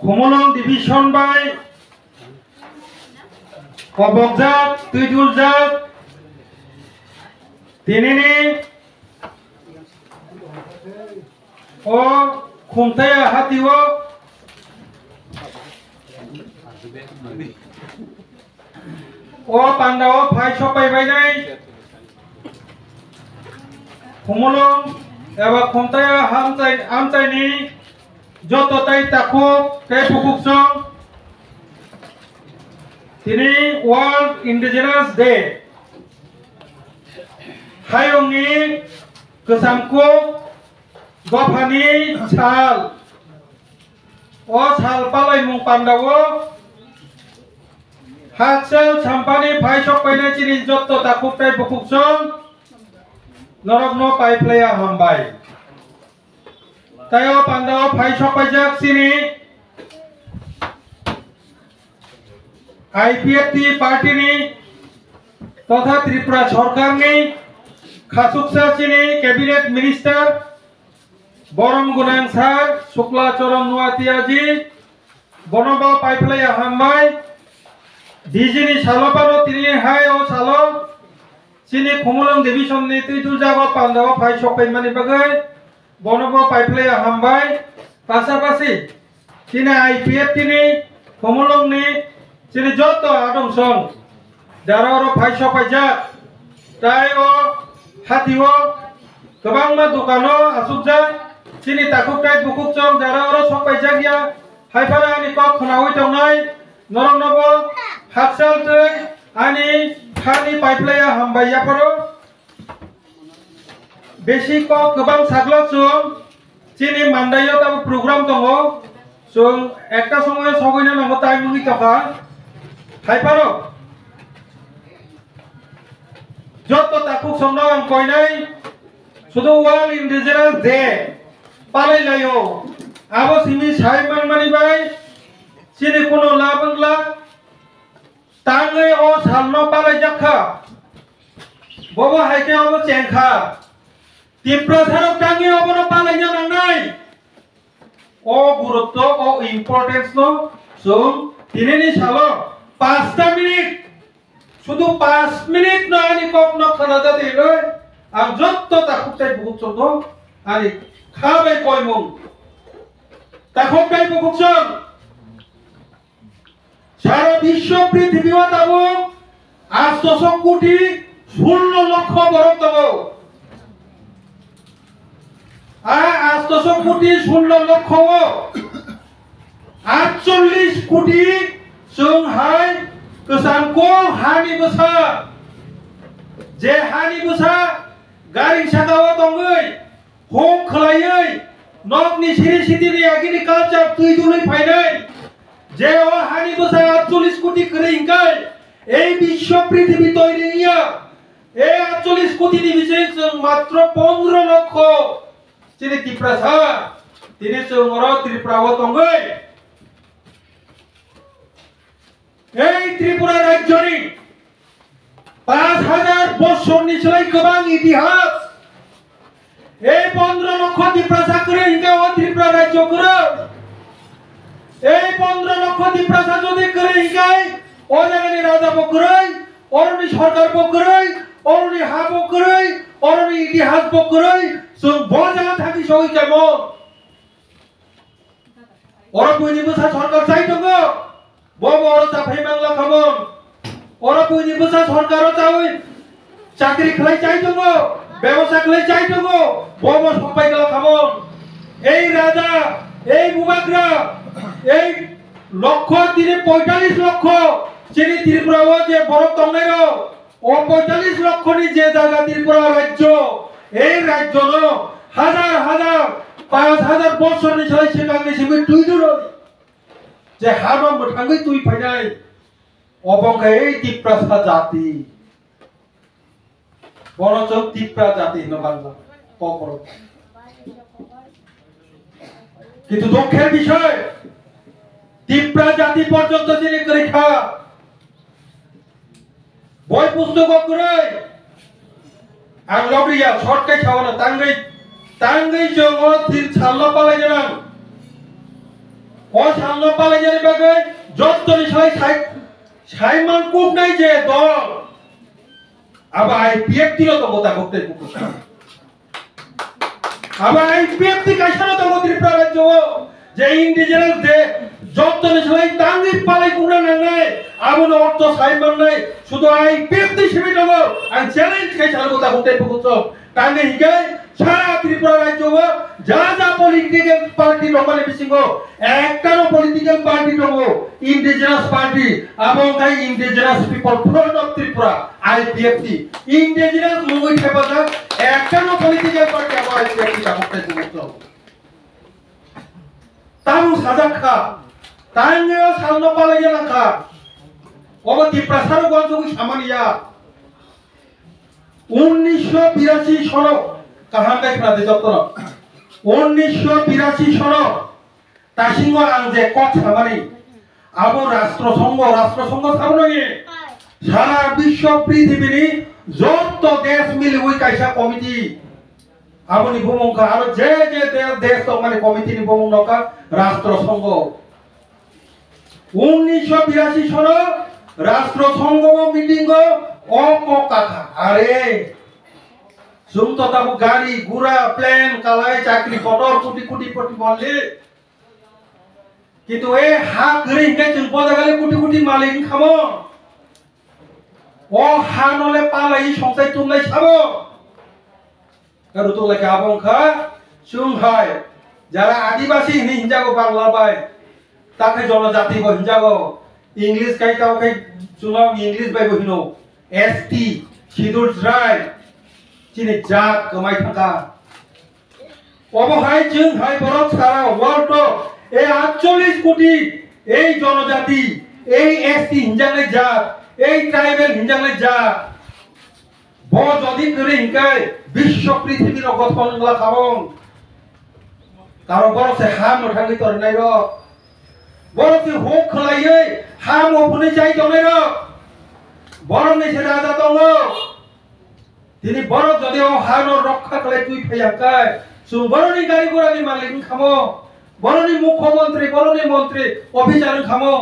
Khomolong division by Kobogjak, Tujuljak, Tinini, O Khumtaya Hatiwo, O Pandawo Phai Chopai Bainai, Khomolong, Ewa Khumtaya Hamtaini, Joto Tai Takuk, Kai Pukuksong, Tini World Indigenous Day. Hayongi Kesamkuk Gopani Sal. O Sal Palai Mung Pandawo. Haksel Champani Phai Chopai Chini Joto Takuk Kai Pukuksong. Norokno Pai Playa Hambai. Tayo Pandawo Phai Chopai Jak Sini. IPFT party ने तथा त्रिपुरा सरकार ने खासुकसा चिनी cabinet minister बरम गुनांग सार शुक्ला चरम नुआतिया जी बनबा पाइपलाय हामबाय डीजीनी सालपानो तिनि हाय ओ सालो चिनी खोमोलम डिविजन नि तुइतु जाबा पान्दावा फाइ सकाय मानि बागै बनबा पाइपलाय हामबाय पासापासि चिनी आईपीएफटी नि खोमोलम नि Sini joto adong song, jaroro Phai Chopai Jak, tayo hatiwo, kebang ma dukano asukja, sini takuk kai bukuk song, jaroro Chopai Jak ya, hai para ani kok khanawi tongnai, norong nobo, haksal tui, ani khani pipeline hambai ya paro, besi kok kebang saglok song, sini mandayo tabu program tongo, song ekta songoy sogoyna nango time mungi toka. Haiparo Joto Takuk Somnawang Koinai Sudu World Indigenous Day Palai Layo Abo Simi Saiman Manibai Sini Kuno Labangla Tangai O Salno Palai Jakha Bobo Haike Abo Chengkha Tipra Tharok Tangi Abo No Palai Nyanangai O Gurutto O Importance No So Tinini Salo 5 minute শুধু 5 minute না আনি কম না খানা যাতে লয় আর যত তাকুটাই বহুত ছোট আনি খাবে কয় মন তাকুটাই বহুত ছোট সারা বিশ্ব পৃথিবীও তাবো 800 কোটি 16 লক্ষ বরফ তাবো আর 800 কোটি 16 লক্ষ 48 কোটি Sunghai kesangko hani besar, je hani besar, garing sakawa tonggui, hong kelayai, nok ni siri siti ni agini culture tui dului painai, je o hani besar 48 কোটি keringkai, ei bisho prithibi toiri niya, ei 48 কোটি ni bishe matro 15 লক্ষ, sini tiprasa, tini sungoro triprawa tonggui. এই ত্রিপুরা রাজ্যনি 5000 বছর নিচলাই কবাং ইতিহাস এই 15 লক্ষ ত্রিপ্রাসা করে Inca ও ত্রিপুরা রাজ্য করে এই 15 লক্ষ ত্রিপ্রাসা যদি করে ইনকাই ও জায়গানি রাজা বকরই অরনি সরকার বকরই অরনি হা বকরই অরনি ইতিহাস বকরই সব বজাগা থাকি সই কেমন ওর বুঝি বুঝা সরকার চাই তো Bobo oro capai mangla khamon oro puini busa sarkaro chawi chakri khlai chai tongo ব্যবসা khlai chai tongo bobo sopai gala khamon ei raja ei bubakra ei লক্ষ তিনি 45 লক্ষ চিনি ত্রিপুরা যে বড় তংনাইরো ও 45 লক্ষ নি যে জায়গা ত্রিপুরা রাজ্য এই রাজ্য ন হাজার হাজার 5000 বছর নি ছয় সেকাংনি সিবি তুই দূর যে হারম বঠাঙ্গই তুই ফাইনাই অবঙ্কাই এই তিপ্রাসা জাতি বড়চক তিপ্রা জাতি নবাংলা ককর কিন্তু দুঃখের বিষয় তিপ্রা জাতি পর্যন্ত যিনি রেখা বই পুস্তক করে আর লবরিয়া শর্টকাট খাওয়ানো তাঙ্গই জঙ্গল তিন ছাল্লা পালাই জানান ও সামনে পালে জানি বাগে যতনি সাইমান কুক নাই যে দল আবার আইপিএফ দিল তো গোটা করতে কুক আবার আইপিএফ দি কাইসানো তো ত্রিপুরা রাজ্য যে ইন্ডিজিনাস যে যতনি টাঙ্গি পালে কুনা নাই আবুন অর্থ সাইমান নাই শুধু আইপিএফ দি সেমি দেব আর চ্যালেঞ্জ কাইসানো গোটা করতে কুক টাঙ্গি হিগে সারা ত্রিপুরা রাজ্য যা পলিটিক্যাল পার্টি দোকানে বিসিঙ্গ একটানো পলিটিক্যাল পার্টি দङ ইন্ডিজিনাস পার্টি এবং তাই indigenous people front of Tripura IPFT indigenous movie হেফাজত একটানো পলিটিক্যাল পার্টি আবার আইপিএফটি করতে গুরুত্ব তাম সাজাখা তাঙ্গেও সালনো পালে জানাখা ওবা ত্রিপুরা সারো গঞ্জগি সামানিয়া 1982 সনক কাহামবাই প্রাদে যত্ন 1982 সনক তাসিংহ আং যে কচ সামানি আবো রাষ্ট্রসংঘ সামনে সারা বিশ্ব পৃথিবীনি যত দেশ মিলে ওই কাইসা কমিটি আবনি ভূমঙ্কা আর যে দেশ তো মানে কমিটি নি ভূমঙ্কা রাষ্ট্রসংঘ 1982 সনক রাষ্ট্রসংঘ মিটিং কাকা আরে সুমতো তাবু গাড়ি গুড়া প্লেন কালাই চাকরি কটর কোটি কোটি কোটি বললে কিন্তু এ হা গরি কে চুন পদা গালে কোটি কোটি মালিক খামো ও হা নলে পালাই সংসাই তুমলাই ছাবো কারু তো লাগে আবংখা সুং হয় যারা আদিবাসী হিনজাগো বাংলা বাই তাকে জনজাতি গো হিনজাগো ইংলিশ কাই তাও কাই সুনাও ইংলিশ বাই বহিনো এসটি শিডিউলড রাইট চিনি জাত কমাই থাকা অবহাই जों হাই বরক সারা ওয়ার্ল্ড এই 48 কোটি এই জনজাতি এই এসটি হিনজাংলাই জাত এই ট্রাইবেল হিনজাংলাই জাত ব যদি করে হিনকাই বিশ্ব পৃথিবীর গঠনগুলা খাবং কারো বরক সে হাম নথাঙ্গি তর নাই র বরক সে হোক খলাইয়ে হাম ওপনে চাই দনে র বরং এসে রাজা দङ তিনি বড় যদিও হানো রক্ষা করে তুই ফেয়াকায় সুং বড়নি গাড়ি ঘোড়ানি মালিক খামো বড়নি মুখ্যমন্ত্রী বড়নি মন্ত্রী অফিসার খামো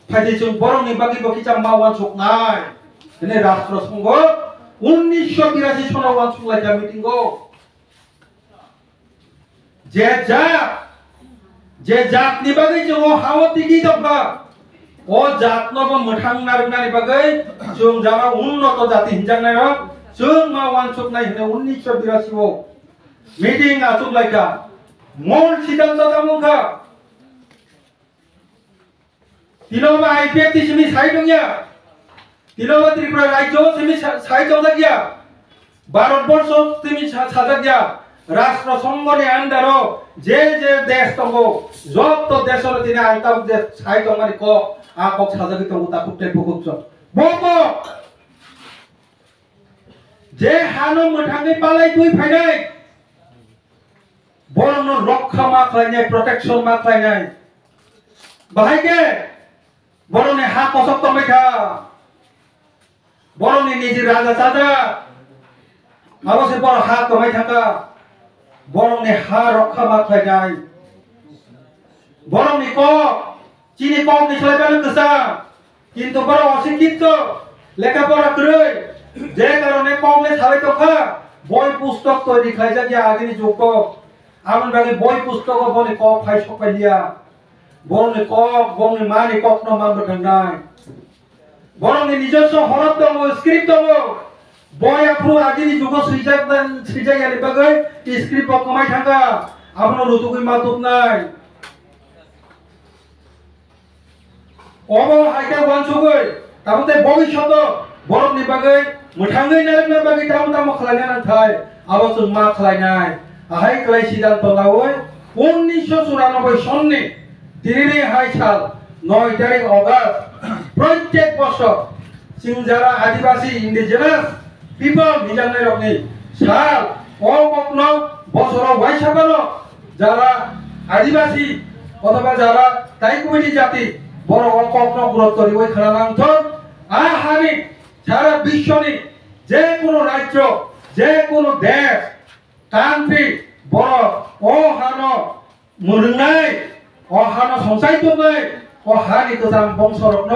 ফাইতে সুং বড়নি বাকি বকি চাম্মা ওয়ান সুক নাই এনে রাষ্ট্রসংঘ 1982 সন ওয়ান সুক লাইজা মিটিং গো যে জাত নি বাকি जों হাওতি কি দফা ও জাত নব মথাং নারনানি বাগै जों যারা উন্নত জাতি হিনজাংনাই র जों मा वानसुक नाय हने 1982 মিটিং আচুক লাইকা মূল সিদ্ধান্ত তামুখা তিনবা আইপিএফ সিমি সাই দংয়া তিনবা ত্রিপুরা রাজ্য সিমি সাই দংয়া ভারতবর্ষ সিমি সাজাগিয়া রাষ্ট্রসংঘনি আন্ডার যে দেশ দङ যত দেশর তিনি আংতাম যে সাই দংমানি ক আকক সাজাগি দङ তা কুতে বুকুচ বক যে হানো মথাঙ্গি পালাই তুই ফাইনাই বরং রক্ষা মা খাইনাই প্রটেকশন মা খাইনাই বাহাইকে বরং হা কসক তমাই থা বরং নিজে রাজা চাজা আবসে বড় হা কমাই থাকা বরং হা রক্ষা মা খাইনাই বরং ক চিনি কম নি ছলাইবানো কসা কিন্তু বড় অশিক্ষিত লেখাপড়া করে যে কারণে কংগ্রেস হারে তখা বই পুস্তক তৈরি খাইজা গিয়া আগেনি যুগ আমন বাগে বই পুস্তক বনে ক ফাই সকাই দিয়া বনে ক বনে মানি কখনো মান বঠাঙ্গাই বরং নিজস্ব হরত দङ স্ক্রিপ্ট দङ বই আপু আগেনি যুগ সিজাই আলি বাগে স্ক্রিপ্ট কমাই থাকা আপন রুতুকই মাতুক নাই অব হাইকা ওয়ানসুগৈ তামতে ভবিষ্যৎ বরং নি বাগে মথাঙ্गै नारना बागै ताम खलायना नाथाय आबसुं मा खलायनाय आहाय खलाय सिद्धांत लावै 1994 सननि 3 हाय साल 9 तारिख अगस्त प्रत्येक बছর जों যারা আদিবাসী ইন্ডিজিনাস পিপল হিজাংনাই রকনি সাল অকপ্ন বছর ওয়াইসাবানো যারা আদিবাসী অথবা যারা তাইকুমিটি জাতি বড় অকপ্ন গুরুত্ব দিবই খানানাংথ আহানি সারা বিশ্বনি যে কোনো রাজ্য যে কোনো দেশ কান্ট্রি বড় ও হানো মুরনাই हानो संसाय तुमै हानि गोजाम बंशरत्न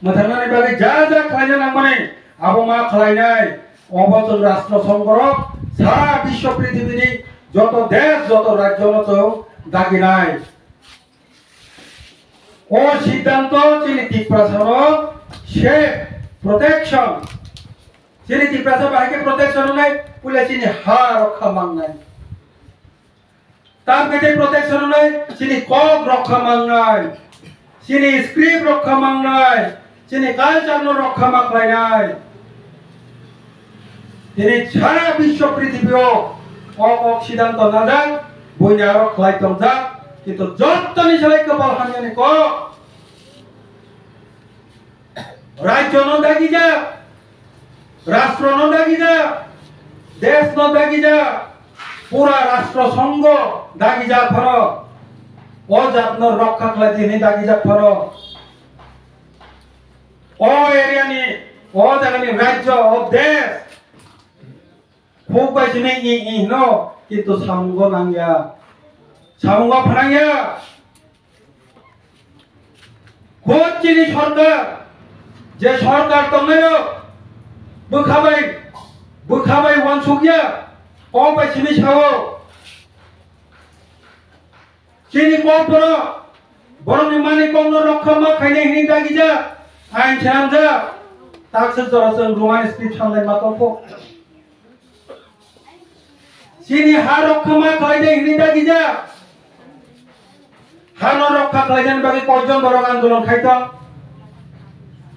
मोथांनानै बागै जा खालायनो नांगौनि आबो मा खालायनाय अबजन राष्ट्र संग्रह सारा विश्व पृथ्वीनि যত দেশ যত রাজ্য মতো দাগিনাই ও সিদ্ধান্ত চিনি ত্রিপ্রাসার সে প্রোটেকশন চিনি ত্রিপ্রাসা বাহিকে প্রোটেকশন নাই পুলে চিনি হা রক্ষা মাংনাই তার পেটে প্রোটেকশন নাই চিনি কক রক্ষা মাংনাই চিনি স্ক্রিপ্ট রক্ষা মাংনাই চিনি কালচার রক্ষা মাংলাইনাই তিনি সারা বিশ্ব পৃথিবীও সিদ্ধান্ত না যাক বইনে আরো খাইতম যাক কিন্তু যতনি সবাই কপাল হানিয়ে ক রাজ্য ন দাগি যা রাষ্ট্র ন দাগি যা দেশ ন দাগি যা পুরা রাষ্ট্র সংঘ দাগি যা ফর অজাতন রক্ষা খাই তিনি দাগি যা ফর এরিয়ানি জায়গানি রাজ্য দেশ খুব পাইছি নো কিন্তু সামঙ্গ নাঙ্গিয়া সামঙ্গ ফানাঙ্গিয়া খোঁজ চিনি সরকার যে সরকার দंनाय बोखाबाय वानसुगिया कम पाइसिनि सावो चिनि कपर बरनि मानि कमनो रक्षा मा खायने हिनि दागिजा आइन छामजा ताकसे जरासं रुमानि स्क्रिप्ट सामलाय मातंखौ চিনি হা রক্ষা মা খাইদে হিনি দাগিজা হানো রক্ষা খাইদেন বাকি কয়জন বড় আন্দোলন খাইতো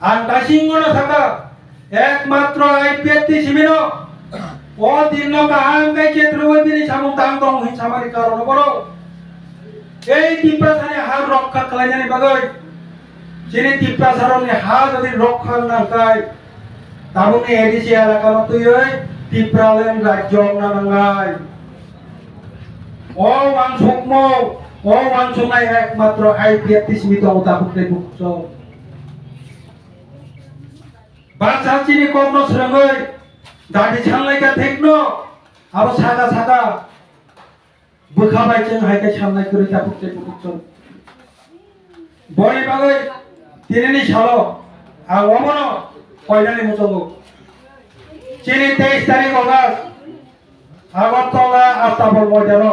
আর দাসিংগনা থাকা একমাত্র আইপিএফটি শিবির ও দিন কাহাং গাই ক্ষেত্র ওইদিন সামু দাম দং হি সামারি কারণ বড় এই ত্রিপ্রাসানে হা রক্ষা খাইদেন বাগৈ চিনি ত্রিপ্রাসারনি হা যদি রক্ষা না কাই তাবুনি এডিসি এলাকার তুই ত্রিপ্রালেন রাজ্য নাঙ্গাই ওয়ানসুকমাই একমাত্র আইপিএফটি সীমিত ওতাপুকতে বুকছ বাচ্চা চিনি কমনো সরঙ্গই দাদি ছানলাইকা থেকনো আরো সাদা বুখাবাইছেন হাইকে সামলাই করে তাপুকতে বুকছ বড়ি বাগৈ তিনেনি সালো আর অমন কয়নানি মুচঙ্গ চিনি 23 তারিখ অগাস্ট আগরতলা আস্তাবল ময়দান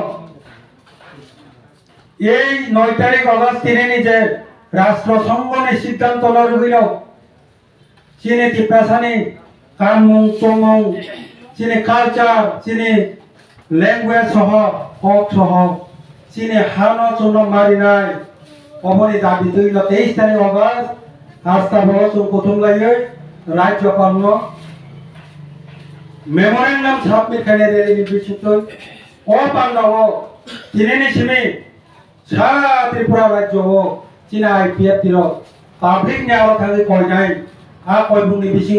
এই 9 তারিখ অগাস্ট তিনি নিজে রাষ্ট্রসংঘনে সিদ্ধান্ত লইল চিনি ত্রিপ্রাসানি কামুং চমুং চিনি কালচার চিনি ল্যাঙ্গুয়েজ সহ হক সহ চিনি হানো চুন মারিনাই অবনি দাবি তৈল 23 তারিখ অগাস্ট আস্তাবল প্রথম লাগে রাজ্যপাল মেমোরেন্ডাম সাবমিট খানে রেলি বিচিত্র ও পান্ডাও তিনেনি সিমি সারা ত্রিপুরা রাজ্য চিনা আইপিএফ तिर পাবলিক ন্যায় থাকি কই নাই আ কই বুনি বিসিং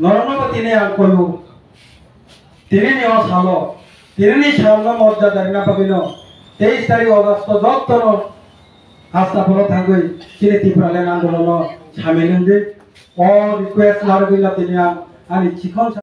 নরনবতী নে আ কইও তিনেনি ও সালো তিনেনি সামনে মর্যাদা না পাবিন 23 তারিখ অগস্ট যত্তর আস্থা ফল থাকই চিনি ত্রিপুরা লেন আন্দোলন সামিল হইবে ও রিকোয়েস্ট লারগিলা তিনি আনি চিকন